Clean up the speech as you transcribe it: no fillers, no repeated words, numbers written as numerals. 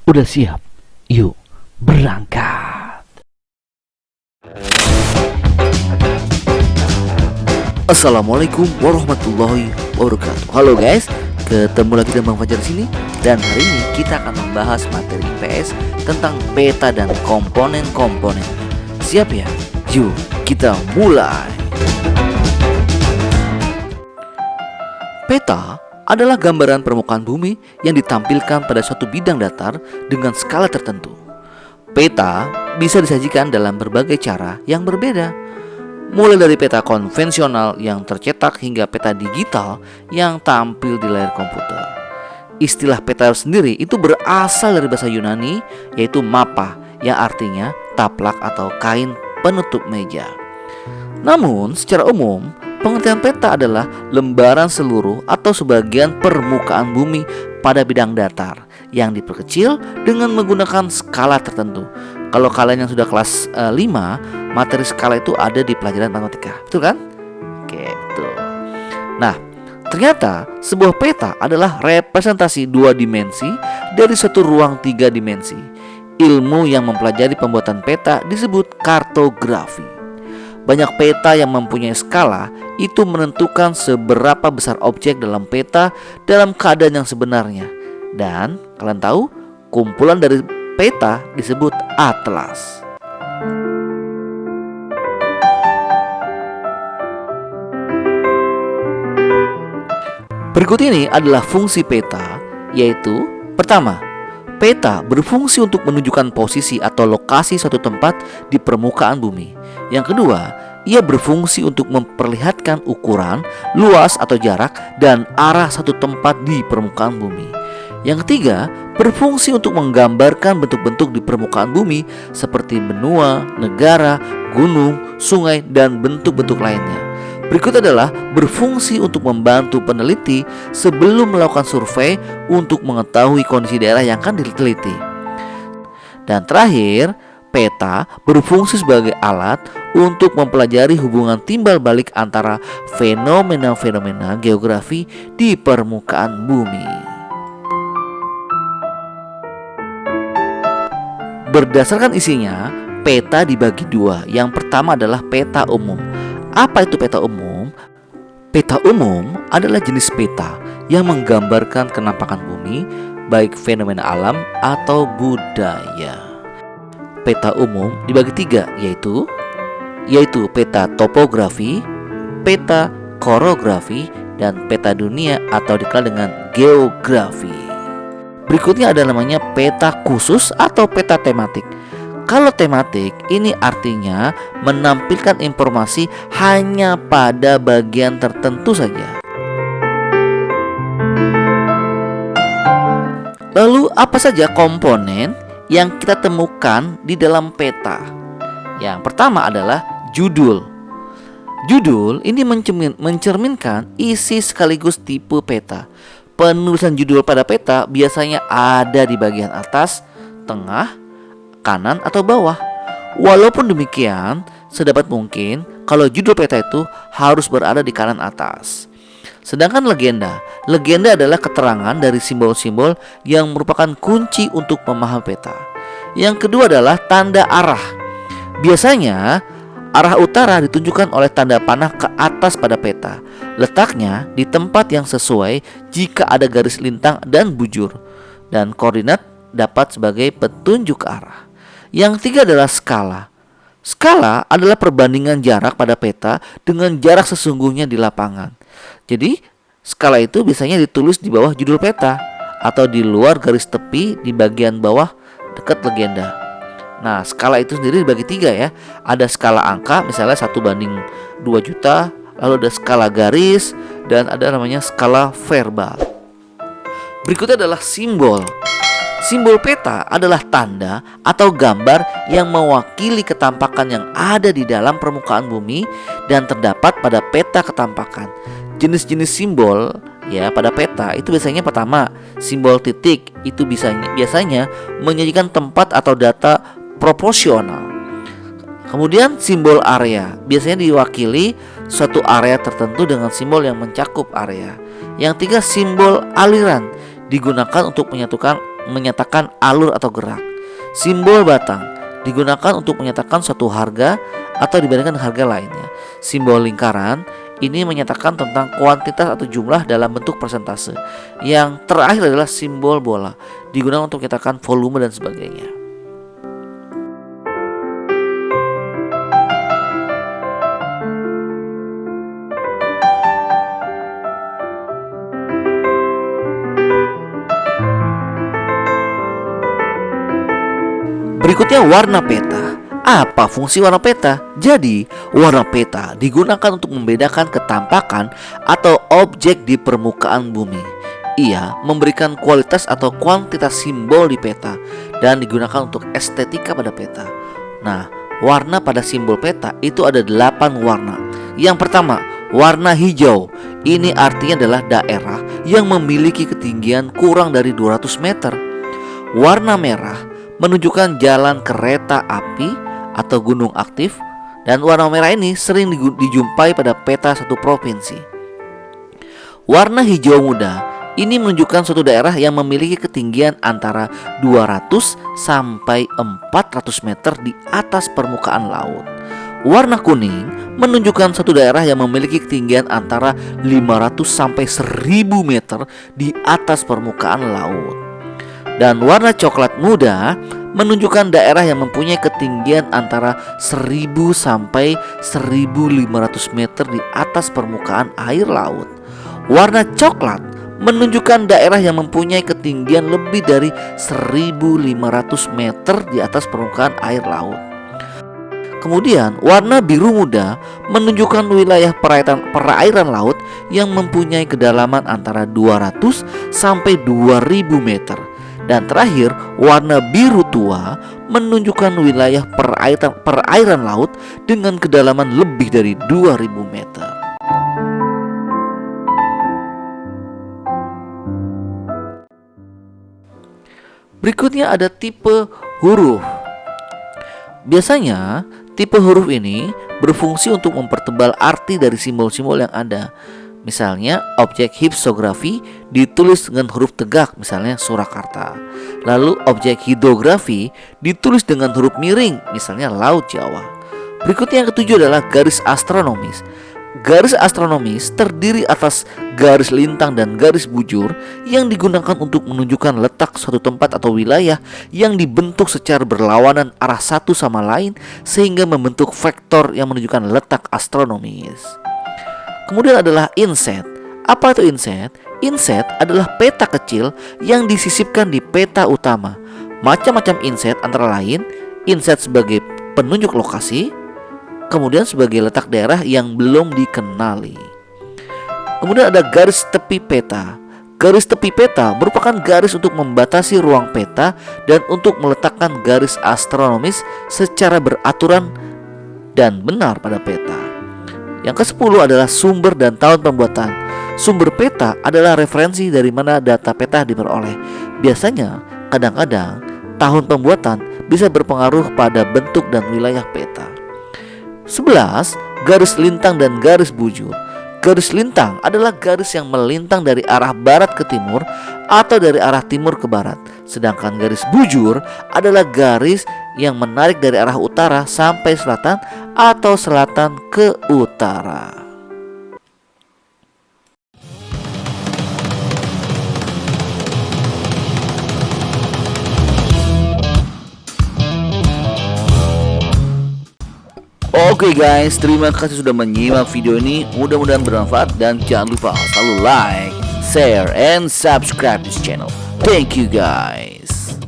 Udah siap? Yuk, berangkat. Assalamualaikum warahmatullahi wabarakatuh. Halo guys, ketemu lagi dengan Bang Fajar di sini. Dan hari ini kita akan membahas materi IPS tentang peta dan komponen-komponen. Siap ya? Yuk, kita mulai. Peta adalah gambaran permukaan bumi yang ditampilkan pada suatu bidang datar dengan skala tertentu. Peta bisa disajikan dalam berbagai cara yang berbeda, mulai dari peta konvensional yang tercetak hingga peta digital yang tampil di layar komputer. Istilah peta sendiri itu berasal dari bahasa Yunani, yaitu mapa, yang artinya taplak atau kain penutup meja. Namun secara umum, pengertian peta adalah lembaran seluruh atau sebagian permukaan bumi pada bidang datar yang diperkecil dengan menggunakan skala tertentu. Kalau kalian yang sudah kelas 5, materi skala itu ada di pelajaran matematika. Betul kan? Oke, betul. Nah, ternyata sebuah peta adalah representasi 2 dimensi dari satu ruang 3 dimensi. Ilmu yang mempelajari pembuatan peta disebut kartografi. Banyak peta yang mempunyai skala itu menentukan seberapa besar objek dalam peta dalam keadaan yang sebenarnya. Dan kalian tahu, kumpulan dari peta disebut atlas. Berikut ini adalah fungsi peta, yaitu pertama, peta berfungsi untuk menunjukkan posisi atau lokasi suatu tempat di permukaan bumi. Yang kedua, ia berfungsi untuk memperlihatkan ukuran, luas atau jarak, dan arah satu tempat di permukaan bumi. Yang ketiga, berfungsi untuk menggambarkan bentuk-bentuk di permukaan bumi seperti benua, negara, gunung, sungai, dan bentuk-bentuk lainnya. Berikut adalah berfungsi untuk membantu peneliti sebelum melakukan survei untuk mengetahui kondisi daerah yang akan diteliti. Dan terakhir, peta berfungsi sebagai alat untuk mempelajari hubungan timbal balik antara fenomena-fenomena geografi di permukaan bumi. Berdasarkan isinya, peta dibagi 2. Yang pertama adalah peta umum. Apa itu peta umum? Peta umum adalah jenis peta yang menggambarkan kenampakan bumi, baik fenomena alam atau budaya. Peta umum dibagi 3, yaitu peta topografi, peta korografi, dan peta dunia atau dikenal dengan geografi. Berikutnya ada namanya peta khusus atau peta tematik. Kalau tematik ini artinya menampilkan informasi hanya pada bagian tertentu saja. Lalu apa saja komponen yang kita temukan di dalam peta? Yang pertama adalah judul. Judul ini mencerminkan isi sekaligus tipe peta. Penulisan judul pada peta biasanya ada di bagian atas, tengah, kanan, atau bawah. Walaupun demikian, sedapat mungkin kalau judul peta itu harus berada di kanan atas. Sedangkan legenda adalah keterangan dari simbol-simbol yang merupakan kunci untuk memahami peta. Yang kedua adalah tanda arah. Biasanya arah utara ditunjukkan oleh tanda panah ke atas pada peta. Letaknya di tempat yang sesuai jika ada garis lintang dan bujur. Dan koordinat dapat sebagai petunjuk arah. Yang ketiga adalah skala. Skala adalah perbandingan jarak pada peta dengan jarak sesungguhnya di lapangan. Jadi, skala itu biasanya ditulis di bawah judul peta atau di luar garis tepi di bagian bawah dekat legenda. Nah, skala itu sendiri dibagi 3 ya. Ada skala angka, misalnya 1:2 juta, lalu ada skala garis, dan ada namanya skala verbal. Berikutnya adalah simbol. Simbol peta adalah tanda atau gambar yang mewakili ketampakan yang ada di dalam permukaan bumi dan terdapat pada peta ketampakan. Jenis-jenis simbol ya pada peta itu biasanya pertama, simbol titik itu biasanya menyajikan tempat atau data proporsional. Kemudian simbol area biasanya diwakili suatu area tertentu dengan simbol yang mencakup area. Yang tiga, simbol aliran digunakan untuk menyatukan menyatakan alur atau gerak. Simbol batang digunakan untuk menyatakan suatu harga atau dibandingkan dengan harga lainnya. Simbol lingkaran ini menyatakan tentang kuantitas atau jumlah dalam bentuk persentase. Yang terakhir adalah simbol bola, digunakan untuk menyatakan volume dan sebagainya. Berikutnya warna peta. Apa fungsi warna peta? Jadi, warna peta digunakan untuk membedakan ketampakan atau objek di permukaan bumi. Ia memberikan kualitas atau kuantitas simbol di peta dan digunakan untuk estetika pada peta. Nah, warna pada simbol peta itu ada 8 warna. Yang pertama, warna hijau. Ini artinya adalah daerah yang memiliki ketinggian kurang dari 200 meter. Warna merah menunjukkan jalan kereta api atau gunung aktif, dan warna merah ini sering dijumpai pada peta satu provinsi. Warna hijau muda ini menunjukkan suatu daerah yang memiliki ketinggian antara 200 sampai 400 meter di atas permukaan laut. Warna kuning menunjukkan suatu daerah yang memiliki ketinggian antara 500 sampai 1000 meter di atas permukaan laut. Dan warna coklat muda menunjukkan daerah yang mempunyai ketinggian antara 1000 sampai 1500 meter di atas permukaan air laut. Warna coklat menunjukkan daerah yang mempunyai ketinggian lebih dari 1500 meter di atas permukaan air laut. Kemudian warna biru muda menunjukkan wilayah perairan laut yang mempunyai kedalaman antara 200 sampai 2000 meter. Dan terakhir, warna biru tua menunjukkan wilayah perairan laut dengan kedalaman lebih dari 2000 meter. Berikutnya ada tipe huruf. Biasanya, tipe huruf ini berfungsi untuk mempertebal arti dari simbol-simbol yang ada. Misalnya objek hipsografi ditulis dengan huruf tegak, misalnya Surakarta. Lalu objek hidrografi ditulis dengan huruf miring, misalnya Laut Jawa. Berikutnya yang ketujuh adalah garis astronomis. Garis astronomis terdiri atas garis lintang dan garis bujur yang digunakan untuk menunjukkan letak suatu tempat atau wilayah yang dibentuk secara berlawanan arah satu sama lain sehingga membentuk vektor yang menunjukkan letak astronomis. Kemudian adalah inset. Apa itu inset? Inset adalah peta kecil yang disisipkan di peta utama. Macam-macam inset antara lain inset sebagai penunjuk lokasi, kemudian sebagai letak daerah yang belum dikenali. Kemudian ada garis tepi peta. Garis tepi peta merupakan garis untuk membatasi ruang peta dan untuk meletakkan garis astronomis secara beraturan dan benar pada peta. Yang ke-10 adalah sumber dan tahun pembuatan. Sumber peta adalah referensi dari mana data peta diperoleh. Biasanya, kadang-kadang, tahun pembuatan bisa berpengaruh pada bentuk dan wilayah peta. 11. Garis lintang dan garis bujur. Garis lintang adalah garis yang melintang dari arah barat ke timur atau dari arah timur ke barat. Sedangkan garis bujur adalah garis yang menarik dari arah utara sampai selatan atau selatan ke utara. Oke guys, terima kasih sudah menyimak video ini. Mudah-mudahan bermanfaat dan jangan lupa selalu like, share, and subscribe this channel. Thank you guys.